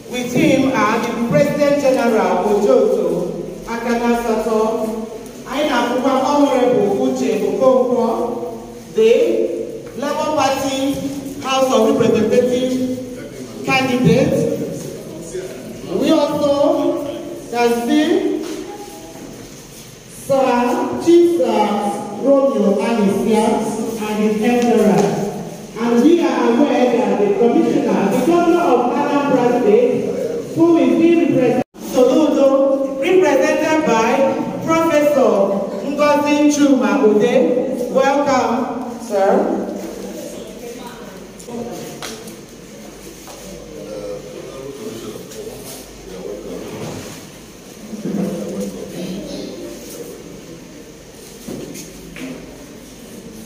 With him are the President General Ojoto and Anambra, Honorable Okpoko, the Labour Party House of Representatives candidate. We also can see Sir Chief Romeo and his Emperor. And we are aware that the Commissioner, the Governor of Anambra State, who is being represented by Professor Ngozi Chuma. Welcome, sir.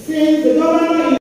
Since the governor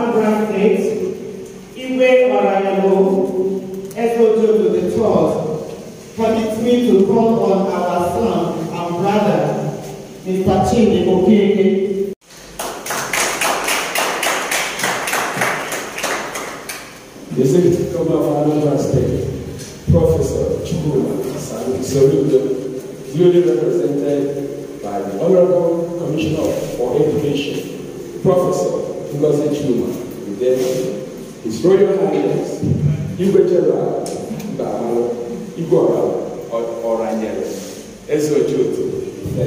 Anambra State, Ojoto the third, permits me to call on our son and brother, Mr. Chidi Okeke. The Executive Governor of Anambra State, Professor Chidi, duly represented by the Honorable Commissioner for Education, Professor and then His Royal Highness, Igbo General, Igbo Oranyere, Ojoto III.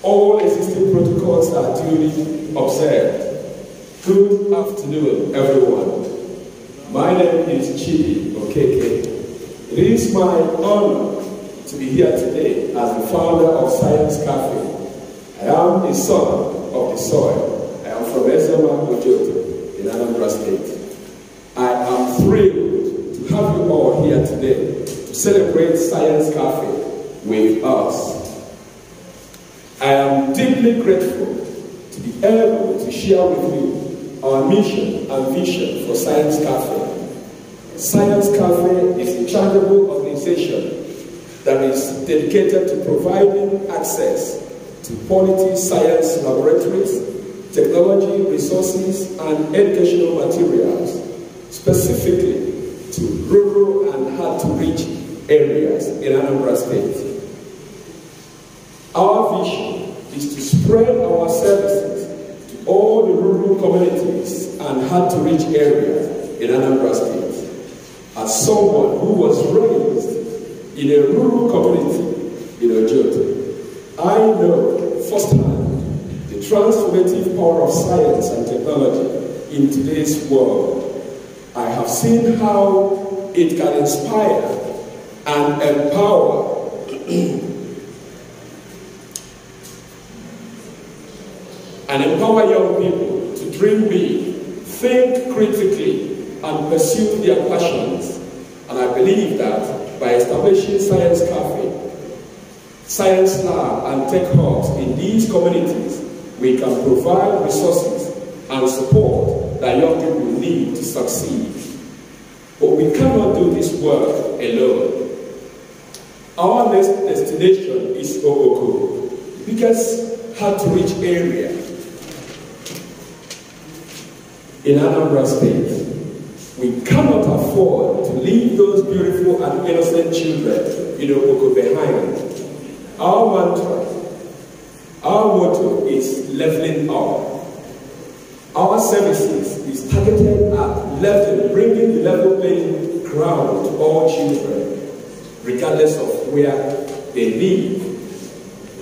All existing protocols are duly observed. Good afternoon, everyone. My name is Chidi Okeke. It is my honor to be here today as the founder of ScienceKafe. I am a son of the soil. I am from Ojoto in Anambra State. I am thrilled to have you all here today to celebrate ScienceKafe with us. I am deeply grateful to be able to share with you our mission and vision for ScienceKafe. ScienceKafe is a charitable organization that is dedicated to providing access to quality science laboratories, technology resources, and educational materials, specifically to rural and hard-to-reach areas in Anambra State. Our vision is to spread our services to all the rural communities and hard-to-reach areas in Anambra State. As someone who was raised in a rural community in Ojoto, I know firsthand the transformative power of science and technology in today's world. I have seen how it can inspire and empower young people to dream big, think critically, and pursue their passions. And I believe that by establishing ScienceKafe, Science Lab, and Tech Hubs in these communities, we can provide resources and support that young people need to succeed. But we cannot do this work alone. Our next destination is Okpoko, the biggest hard-to-reach area in Anambra State. We cannot afford to leave those beautiful and innocent children in Okpoko behind. Our mantra, our motto is leveling up. Our services is targeted at bringing the level playing ground to all children, regardless of where they live.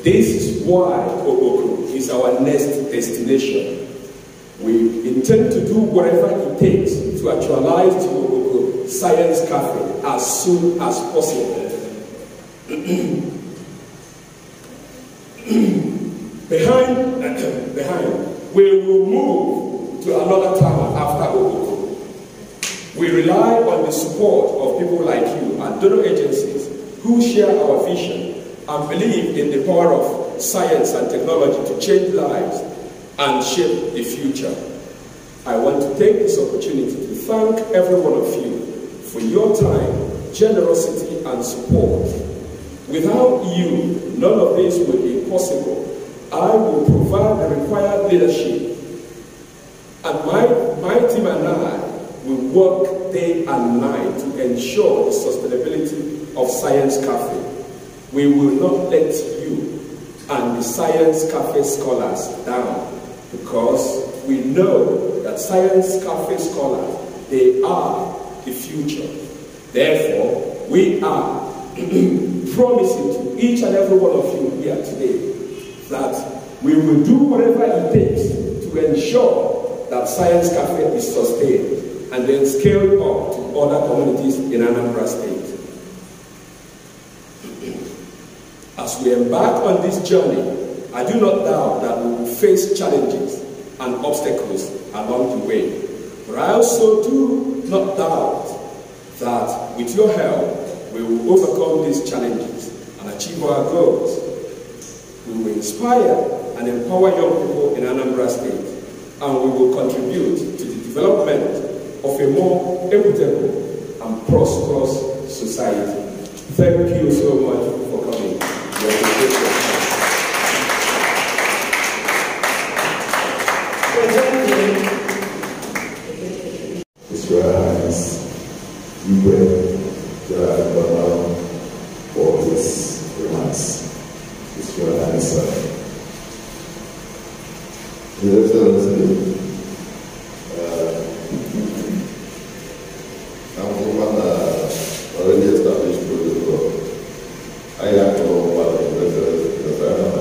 This is why Okpoko is our next destination. We intend to do whatever it takes to actualize the Okpoko ScienceKafe as soon as possible. Behind, we will move to another town after Okpoko. We rely on the support of people like you and donor agencies who share our vision and believe in the power of science and technology to change lives and shape the future. I want to take this opportunity to thank every one of you for your time, generosity, and support. Without you, none of this would be possible. I will provide the required leadership, and my team and I we work day and night to ensure the sustainability of ScienceKafe. We will not let you and the ScienceKafe scholars down, because we know that ScienceKafe scholars, they are the future. Therefore, we are promising to each and every one of you here today that we will do whatever it takes to ensure that ScienceKafe is sustained and then scaled up to other communities in Anambra State. As we embark on this journey, I do not doubt that we will face challenges and obstacles along the way. But I also do not doubt that with your help, we will overcome these challenges and achieve our goals. We will inspire and empower young people in Anambra State, and we will contribute to the development of a more equitable and prosperous society. Thank you so much for coming. Mr. Hines, for his remarks. Mr. Hines, His Excellency, I'm already established protocol. I have no one because I am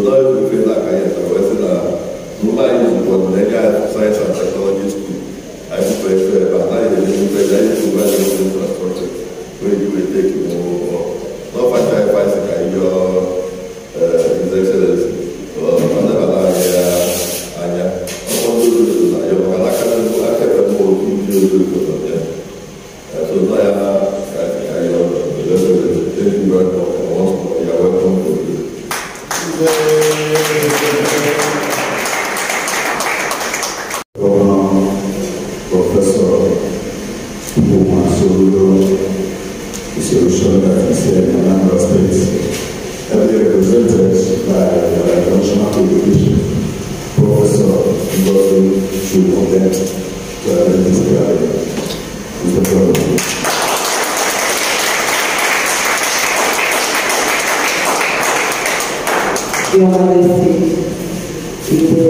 not even feel like I am. I was in a Mumbai for the Science and Technology School. I prefer, but I didn't to value infrastructure where you will take you more. Not for time, bicycle, your His Excellency. I never like Anya. I want to do it. I can't more to so now, thank you very much. You are welcome to Professor the solution that is here in Anambra State, heavily represented by the Commissioner of Education, Professor Chidi Okeke, to have this gathering. Mr. President. Your Majesty, Igbo,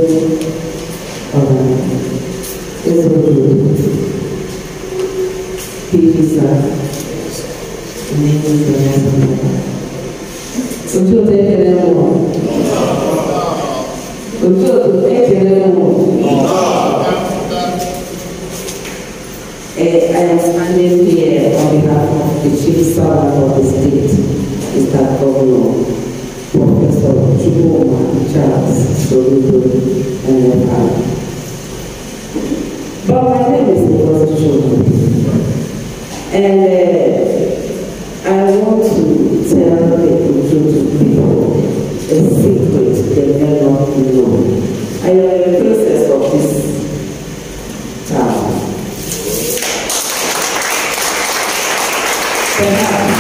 I am standing here on behalf of the Chief Servant of the State, Mr. Governor, Professor Chidi and but my name is Ojoto, and I want to tell the Ojoto people a secret they may not know. I am the princess of this town. Perhaps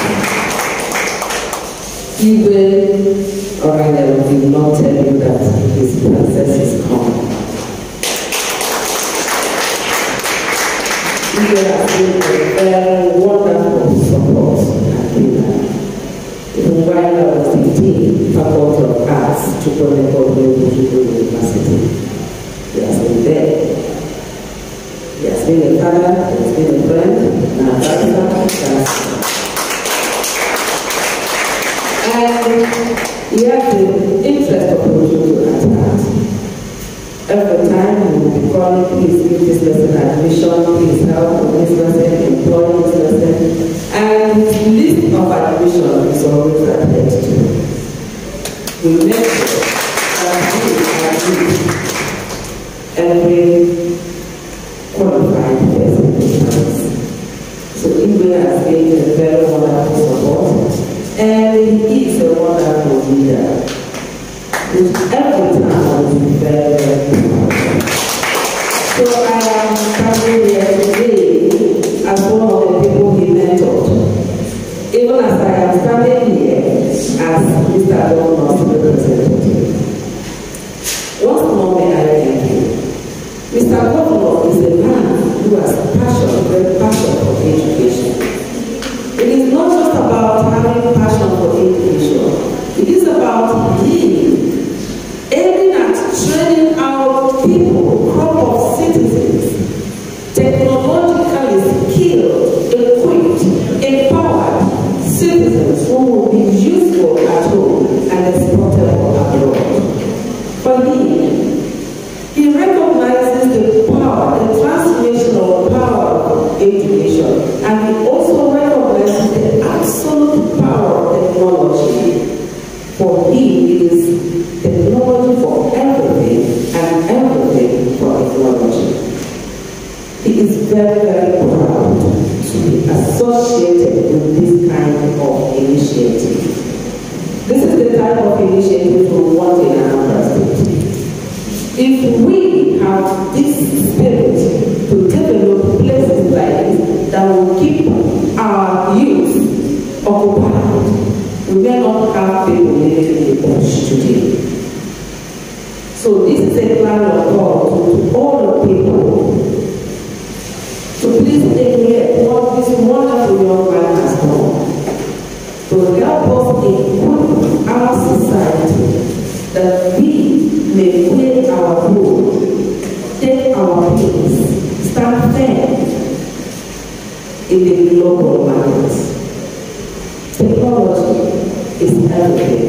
he will, or I will not tell you that his princess is coming. He has been a very wonderful support and leader. Even while I was in the Faculty of Arts, Okpoko University, he has been there. He has been a father, he has been a friend, and a brother. And he has the interest of Ojoto at heart. Every time we will be calling, please give this person admission, please help with this person, employ this person. And his list of admission is always attached to. We make sure that we admit every qualified person in the house. So Igbo has been a very wonderful support, and he is a wonderful leader. Which every time is very, very proud. So I am standing here today as one of the people he mentored. Even as I am standing here as Mr. Governor's representative. Once more may I thank you. Mr. Governor is a man who has passion, very passion for education. It is not just about having passion for education. It is about being aiming at training our people, crop of citizens, technologically skilled, equipped, empowered citizens who will be useful at home and exportable abroad. For him, he recognizes the power, the transformational power of education, and he also recognizes the absolute power of technology. For him, it is technology for everything and everything for technology. He is very, very proud to be associated with this kind of initiative. This is the type of initiative we want in Anambra State. If we have this spirit to develop places like this that will keep our youth occupied, we may not have people living in the bush today. So this is a plan of God to all the people. So please hear what this wonderful young man has done to help us equip our society that we may play our role, take our place, stand firm in the global market. Technology is everything.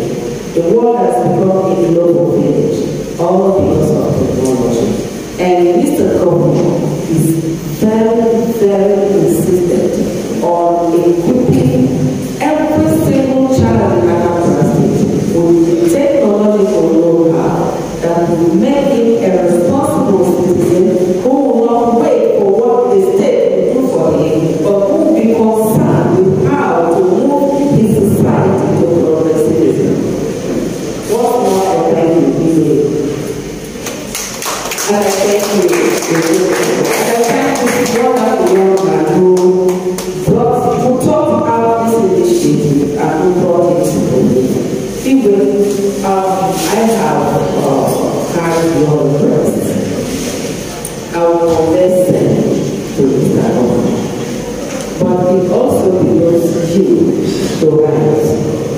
The world has become a global village, all because of technology. And Mr. Governor is very, very insistent on equipping every single child in Anambra State with technological know-how that will make him a responsible citizen who will not wait for what the state will do for him, but who will be concerned with how to move his society to progressivism. What more I thank you, Igbo? And I thank you, and I thank this wonderful young man who thought out this initiative and who brought it to me. Even I have had your request. I will converse them to Mr. Governor. But it also belongs to you to write.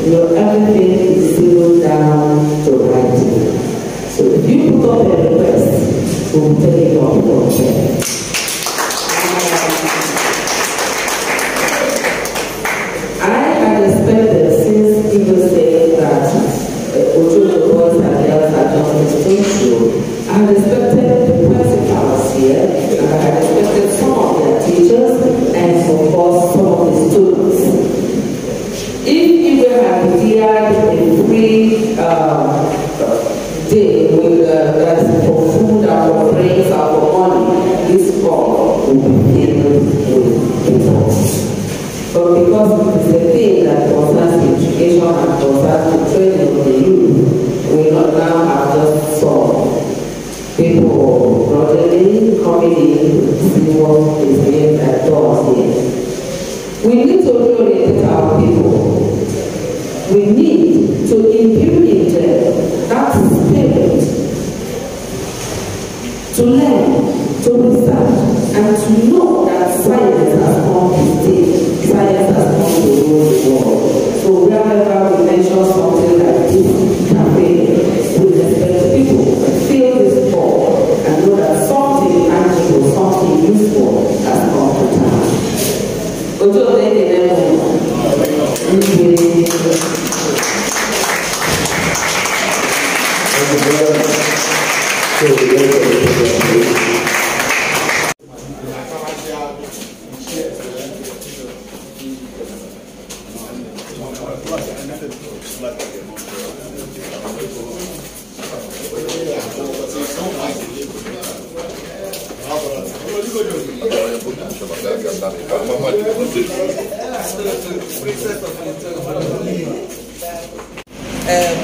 Everything is settled down to writing. So if you put up a request, we'll take it up from there. I had expected, since people say that Ojoto boys and girls are just extinction, I had expected the principals here, and I had expected some of their teachers, and of course some of the students. If you had declared a free day with for food and for drinks and for money, this hall would be filled with people. But because it is a thing that concerns education and concerns the training of the youth, we not now have just some people gradually coming in to see what is being done here. We need to reorientate our people. We need to imbue in them that spirit to learn, to research, and to know that science has come to stay. Science has come to rule the world. So wherever we mention something like this campaign, we expect people to feel this ball and know that something tangible, something useful has come to town. Ojoto and Anambra.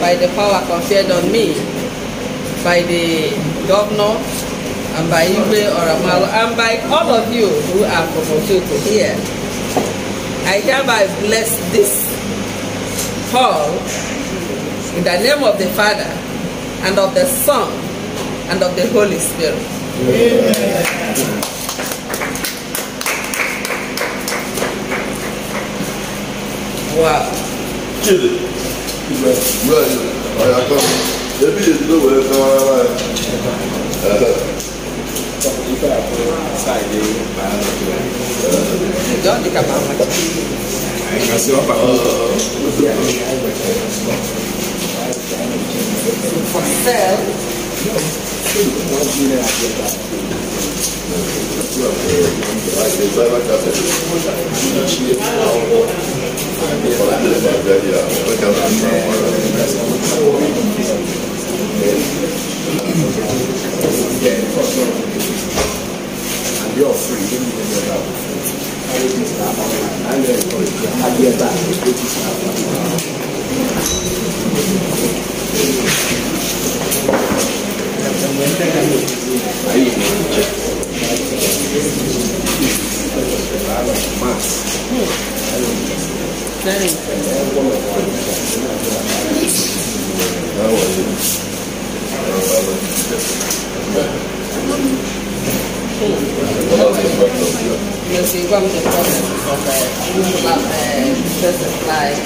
By the power conferred on me by the governor and by Igbo or Amalo and by all of you who are from Ojoto here, I hereby bless this hall in the name of the Father and of the Son and of the Holy Spirit. Amen. Wow. Chidi. Well, I come. Maybe you know where I'm Don't think about it. For sale. And you're free, you don't need to I'm going to encourage you. I'll be back. You see, one of the problems of business like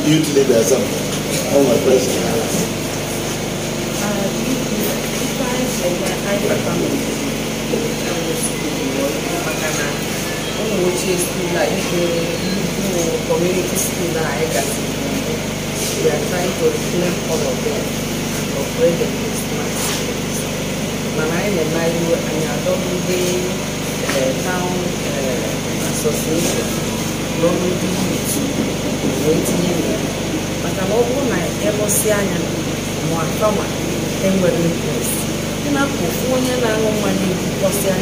Youth leaders, all my questions. Community school that I got we are trying to reclaim all of them and upgrade them to smart schools. Manai and Nayu and Yadobude Town Association, Robude waiting. But I'm all my Emosian Moakawa and were replaced. In a Pufunia and money, Ocean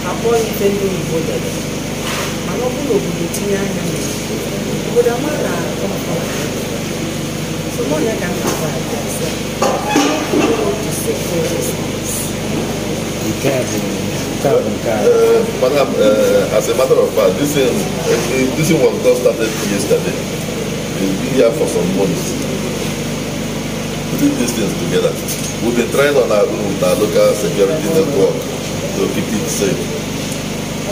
a boy defending voted. Manobulo Butina would a mother so no one can provide to secure response. Madam, as a matter of fact, this thing was just started yesterday. We've been here for some months. Putting these things together. We've been trying on our own with our local security network to keep it safe.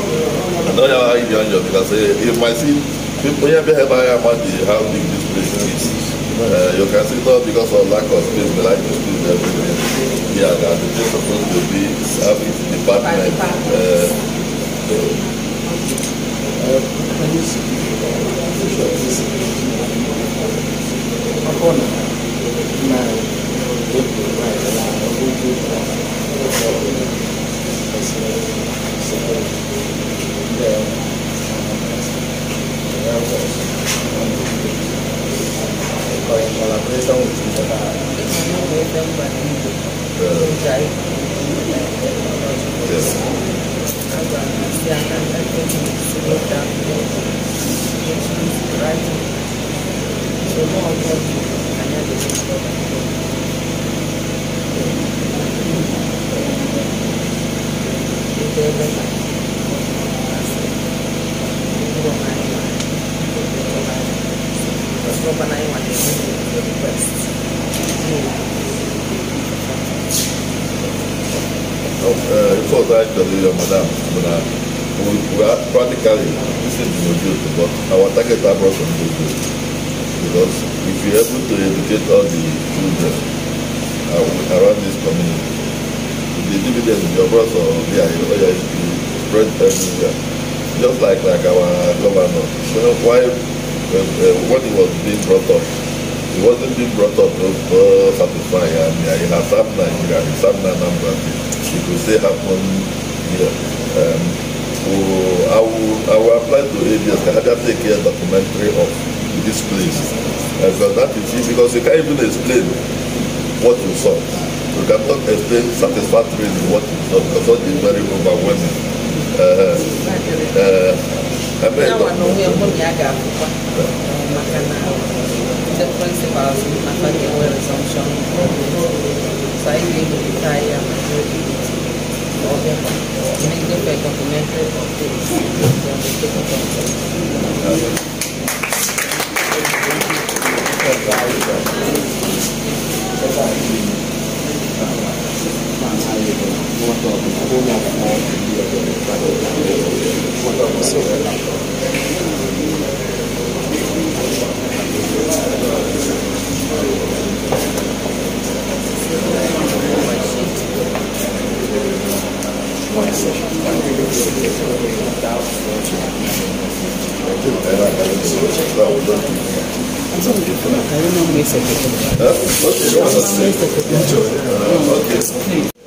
I don't know how you join your because you might see people here have how big this place is. You can see not because of lack of space, we like to squeeze everything. Yeah, that the place supposed to be service department. Collaboration with each other. Before that, madam, we are practically listening to Ojoto, but our target are brought from Ojoto. Because if you're able to educate all the children around this community, the dividend your brother or spread everywhere. Just like our governor. Well, why, when he was being brought up, he wasn't being brought up to satisfy. He has served Nigeria, he served Anambra State. He could say happen here. I will apply to ABS. Can I just take a documentary of this place? Because that is it, because you can't even explain what you saw. You cannot explain satisfactorily what you saw because it's very overwhelming. The principals were resumption. So I gave the entire make the documentary of Okay.